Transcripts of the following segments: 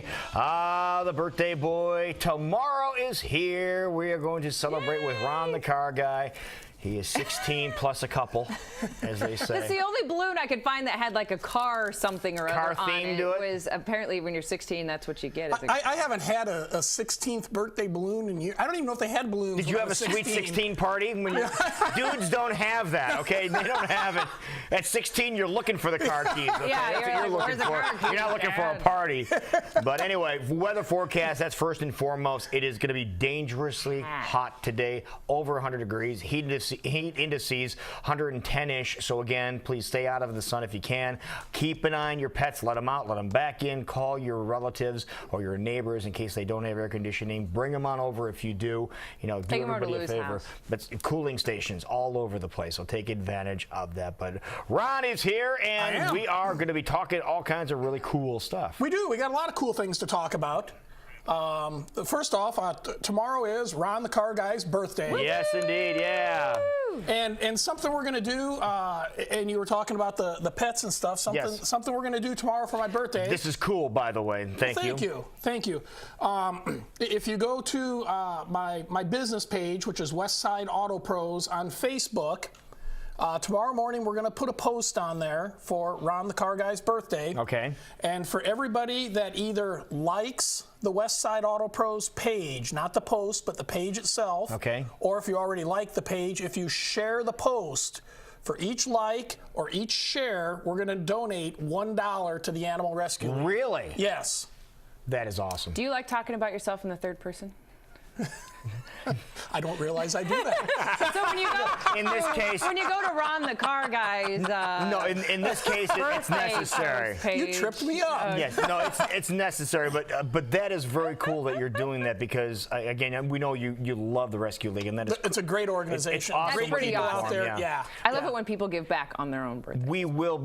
Friday. The birthday boy tomorrow is here. We are going to celebrate with Ron the Car Guy. He is 16 plus a couple, as they say. That's the only balloon I could find that had like a car or something or other on it. To it. Was apparently when you're 16, that's what you get. I haven't had a 16th birthday balloon in years. I don't even know if they had balloons. Did you have a sweet 16 party? Dudes don't have that, okay? They don't have it. At 16, you're looking for the car keys. Okay? Yeah, that's what you're looking for. You're not looking for a party. But anyway, weather forecast, that's first and foremost. It is going to be dangerously hot today, over 100 degrees. Heat indices 110-ish. So again, please stay out of the sun if you can. Keep an eye on your pets. Let them out. Let them back in. Call your relatives or your neighbors in case they don't have air conditioning. Bring them on over if you do. You know, do everybody a favor. But cooling stations all over the place. So take advantage of that. But Ron is here, and we are going to be talking all kinds of really cool stuff. We do. We got a lot of cool things to talk about. First off, tomorrow is Ron the Car Guy's birthday. Yes, indeed, yeah. And something we're going to do, and you were talking about the pets and stuff, something we're going to do tomorrow for my birthday. This is cool, by the way. Thank you. Thank you. If you go to my business page, which is Westside Auto Pros on Facebook, tomorrow morning, we're going to put a post on there for Ron the Car Guy's birthday. Okay. And for everybody that either likes the Westside Auto Pros page, not the post, but the page itself. Okay. Or if you already like the page, if you share the post, for each like or each share, we're going to donate $1 to the Animal Rescue League. Really? Yes. That is awesome. Do you like talking about yourself in the third person? I don't realize I do that. So when you go, in this case, when you go to Ron the Car Guy's, no, in this case, it's necessary. You tripped me up. Yes, no, it's necessary, but that is very cool that you're doing that because again, we know you love the Rescue League, and that is it's a great organization. It's awesome. That's pretty awesome. Out there. Yeah. I love it when people give back on their own birthday. We will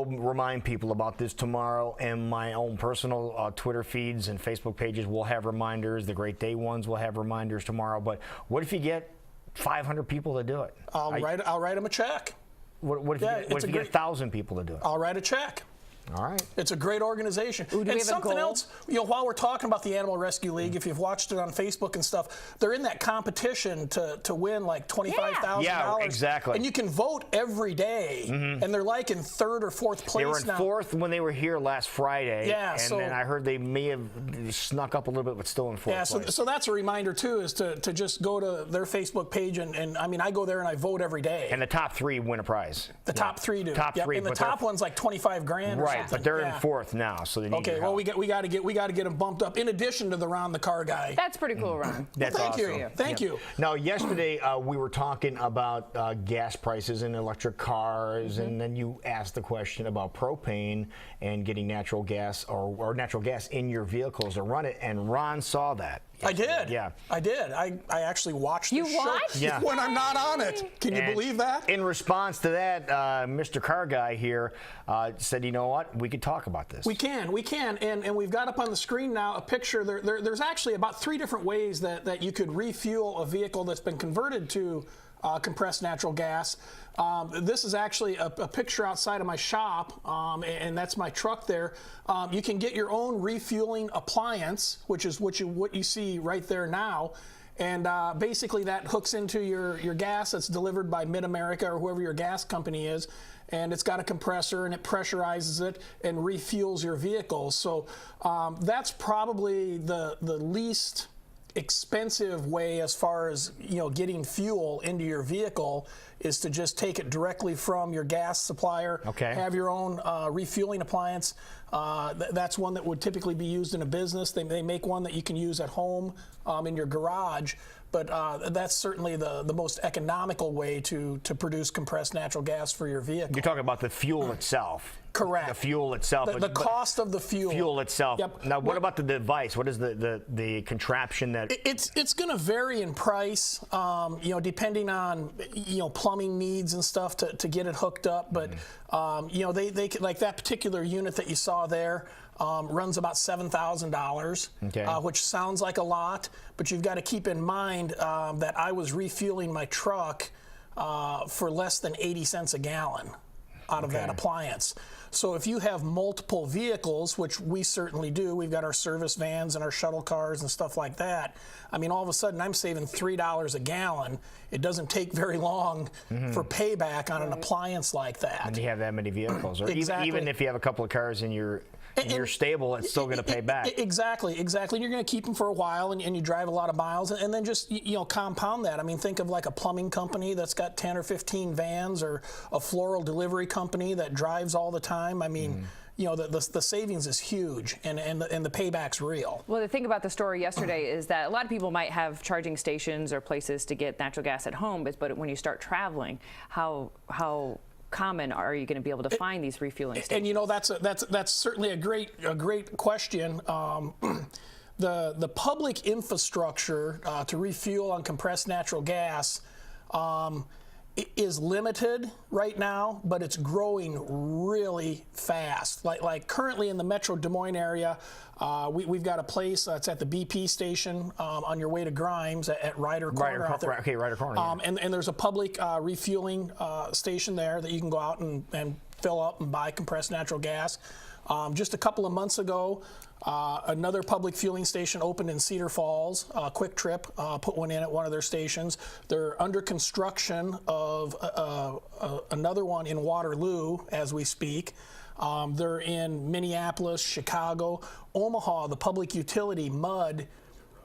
remind people about this tomorrow, and my own personal Twitter feeds and Facebook pages will have reminders. The Great Day ones will have reminders tomorrow. But what if you get 500 people to do it? I'll write them a check. What if you get 1,000 people to do it? I'll write a check. All right. It's a great organization. Ooh, and something else, while we're talking about the Animal Rescue League, if you've watched it on Facebook and stuff, they're in that competition to win like $25,000. Yeah, exactly. And you can vote every day, and they're like in third or fourth place now. They were in fourth when they were here last Friday. Yeah, and then I heard they may have snuck up a little bit, but still in fourth place. So that's a reminder too, is to just go to their Facebook page, and I mean, I go there and I vote every day. And the top three win a prize. The top three do. Top three, and the top one's like 25 grand. Right, or something. but they're in fourth now, so they need Okay, well, we got to get them bumped up in addition to the Ron the Car Guy. That's pretty cool, Ron. That's awesome. Thank you. Now, yesterday we were talking about gas prices and electric cars, and then you asked the question about propane and getting natural gas or natural gas in your vehicles to run it, and Ron saw that. Yesterday. I did. Yeah. I did. I actually watched the show. You watched? Yeah. When I'm not on it. Can you believe that? In response to that, Mr. Car Guy here said, you know what, we could talk about this. We can. And we've got up on the screen now a picture. There's actually about 3 different ways that you could refuel a vehicle that's been converted to compressed natural gas. This is actually a picture outside of my shop, and that's my truck there. You can get your own refueling appliance, which is what you see right there now. And basically that hooks into your gas that's delivered by Mid-America or whoever your gas company is. And it's got a compressor, and it pressurizes it and refuels your vehicle. So that's probably the least expensive way as far as getting fuel into your vehicle is to just take it directly from your gas supplier. Okay. Have your own refueling appliance. That's one that would typically be used in a business. They make one that you can use at home in your garage. But that's certainly the most economical way to produce compressed natural gas for your vehicle. You're talking about the fuel itself. Correct. The fuel itself. The cost of the fuel. Fuel itself. Yep. Now, what about the device? What is the contraption that? It's going to vary in price, depending on plumbing needs and stuff to get it hooked up. But they like that particular unit that you saw there. Runs about $7,000, which sounds like a lot, but you've got to keep in mind that I was refueling my truck for less than 80 cents a gallon. out of that appliance. So if you have multiple vehicles, which we certainly do, we've got our service vans and our shuttle cars and stuff like that. I mean, all of a sudden I'm saving $3 a gallon. It doesn't take very long for payback on an appliance like that. And you have that many vehicles, or Exactly. even if you have a couple of cars in your stable, it's still going to pay back. Exactly. You're going to keep them for a while, and you drive a lot of miles, and then just compound that. I mean, think of like a plumbing company that's got 10 or 15 vans, or a floral delivery company that drives all the time. I mean, the savings is huge, and the payback's real. Well, the thing about the story yesterday is that a lot of people might have charging stations or places to get natural gas at home, but when you start traveling, how common are you going to be able to find these refueling stations? And that's certainly a great question. The public infrastructure to refuel on compressed natural gas is limited right now, but it's growing really fast. Like currently in the Metro Des Moines area, we've got a place that's at the BP station on your way to Grimes at Ryder Corner. Ryder Corner. And there's a public refueling station there that you can go out and fill up and buy compressed natural gas. Just a couple of months ago, another public fueling station opened in Cedar Falls. Quick Trip put one in at one of their stations. They're under construction of another one in Waterloo as we speak. They're in Minneapolis, Chicago, Omaha. The public utility, MUD,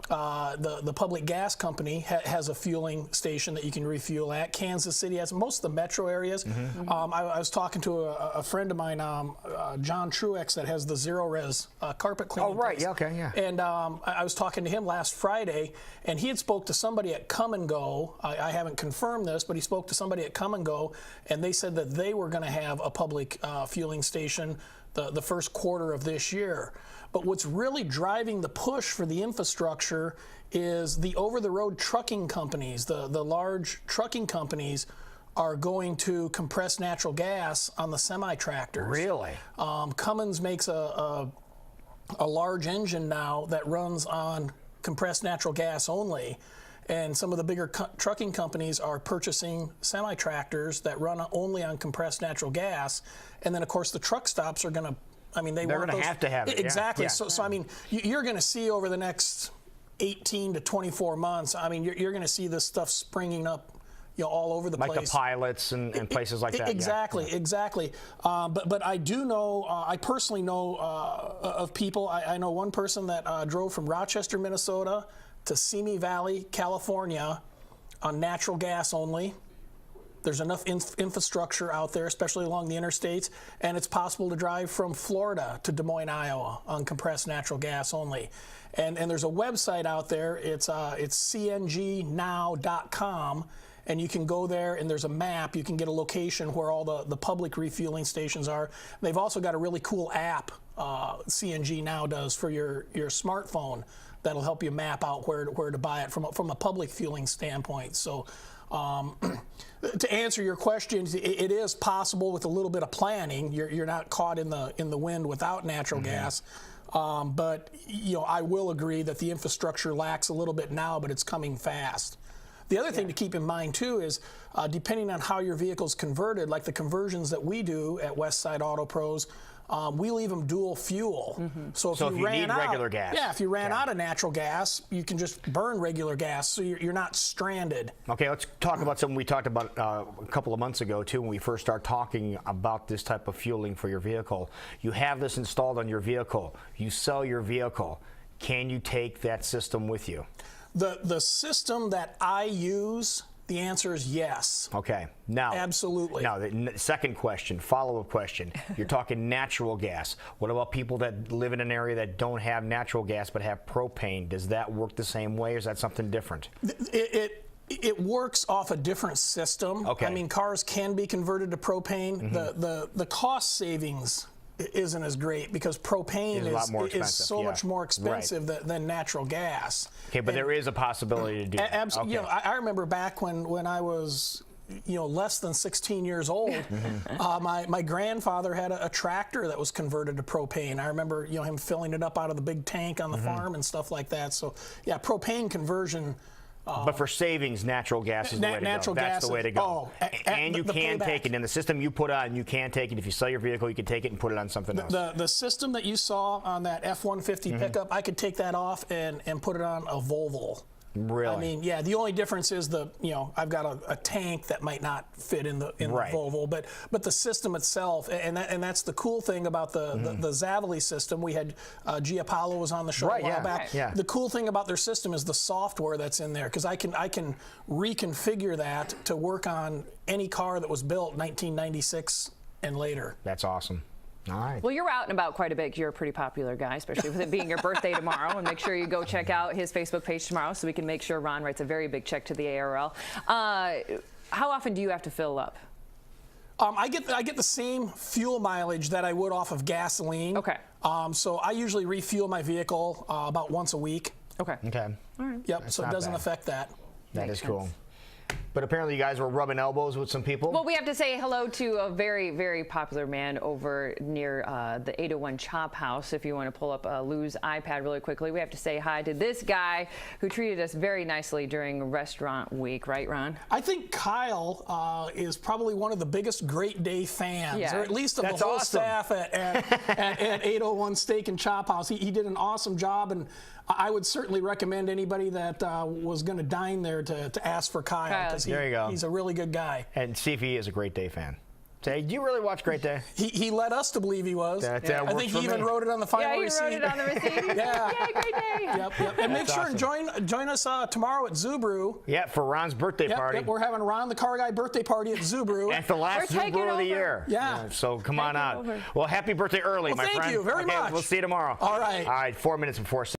the public gas company has a fueling station that you can refuel at. Kansas City has most of the metro areas. I was talking to a friend of mine, John Truex, that has the Zero Res carpet cleaning. Oh, right. place. Yeah, okay, yeah. And I was talking to him last Friday, and he had spoke to somebody at Come and Go. I haven't confirmed this, but he spoke to somebody at Come and Go, and they said that they were going to have a public fueling station the first quarter of this year. But what's really driving the push for the infrastructure is the over-the-road trucking companies. The large trucking companies are going to compress natural gas on the semi-tractors. Really? Cummins makes a large engine now that runs on compressed natural gas only. And some of the bigger trucking companies are purchasing semi-tractors that run only on compressed natural gas. And then, of course, the truck stops are going to, they're going to have to have it. Exactly. Yeah. So, you're going to see over the next 18 to 24 months, you're going to see this stuff springing up, all over the place. Like the pilots and places like that. Exactly. But I do know, I personally know of people. I know one person that drove from Rochester, Minnesota to Simi Valley, California on natural gas only. There's enough infrastructure out there, especially along the interstates, and it's possible to drive from Florida to Des Moines, Iowa on compressed natural gas only. And there's a website out there, it's cngnow.com, and you can go there and there's a map, you can get a location where all the public refueling stations are. They've also got a really cool app, CNG Now does, for your smartphone that'll help you map out where to buy it from a public fueling standpoint. So to answer your question, it is possible with a little bit of planning. You're not caught in the wind without natural gas. But I will agree that the infrastructure lacks a little bit now, but it's coming fast. The other thing to keep in mind too is depending on how your vehicle's converted, like the conversions that we do at Westside Auto Pros, we leave them dual fuel. So if you need regular gas. Yeah, if you ran out of natural gas, you can just burn regular gas, so you're not stranded. Okay, let's talk about something we talked about a couple of months ago too when we first started talking about this type of fueling for your vehicle. You have this installed on your vehicle. You sell your vehicle. Can you take that system with you? The system that I use, the answer is yes. Okay. Now, absolutely. Now, the second question, follow-up question. You're talking natural gas. What about people that live in an area that don't have natural gas but have propane? Does that work the same way, or is that something different? It works off a different system. Okay. Cars can be converted to propane. The cost savings isn't as great because propane is so much more expensive than natural gas. Okay, but there is a possibility to do that. Absolutely. Okay. I remember back when I was less than 16 years old, my grandfather had a tractor that was converted to propane. I remember him filling it up out of the big tank on the farm and stuff like that. So yeah, propane conversion But for savings, natural gas is the way to natural go. That's gas the way to go. And you the can payback. take it. In the system you put on, you can take it. If you sell your vehicle, you can take it and put it on something else. The system that you saw on that F-150 pickup, I could take that off and put it on a Volvo. Really? I mean, yeah. The only difference is I've got a tank that might not fit in the Volvo, but the system itself, and that's the cool thing about the Zavoli system. We had G Apollo was on the show a while back. Yeah. The cool thing about their system is the software that's in there, because I can reconfigure that to work on any car that was built 1996 and later. That's awesome. All right. Well, you're out and about quite a bit. You're a pretty popular guy, especially with it being your birthday tomorrow. And make sure you go check out his Facebook page tomorrow so we can make sure Ron writes a very big check to the ARL. How often do you have to fill up? I get the same fuel mileage that I would off of gasoline. Okay. So I usually refuel my vehicle about once a week. Okay. Okay. All right. Yep. That's so it not doesn't bad. affect that. That Makes is cool. sense. But apparently you guys were rubbing elbows with some people. Well, we have to say hello to a very, very popular man over near the 801 Chop House. If you want to pull up Lou's iPad really quickly, we have to say hi to this guy who treated us very nicely during Restaurant Week. Right, Ron? I think Kyle is probably one of the biggest Great Day fans, Yeah. or at least of That's the whole awesome. staff at 801 Steak and Chop House. He did an awesome job, and I would certainly recommend anybody that was going to dine there to ask for Kyle, because There you go. he's a really good guy. And see if he is a Great Day fan. Say, do you really watch Great Day? He led us to believe he was. That I works think for he even me. wrote it on the final receipt. Yeah, he wrote it on the receipt. Yeah. Yay, great day. Yep. And make That's sure awesome. and join us tomorrow at Zubru. Yeah, for Ron's birthday party. Yep, we're having Ron the Car Guy birthday party at Zubru. That's the last We're taking Subaru of the over. year. Yeah. So come on Taking out. over. Well, happy birthday early, Well, my thank friend. you very Okay, much. We'll see you tomorrow. All right. All right, 4 minutes before 6.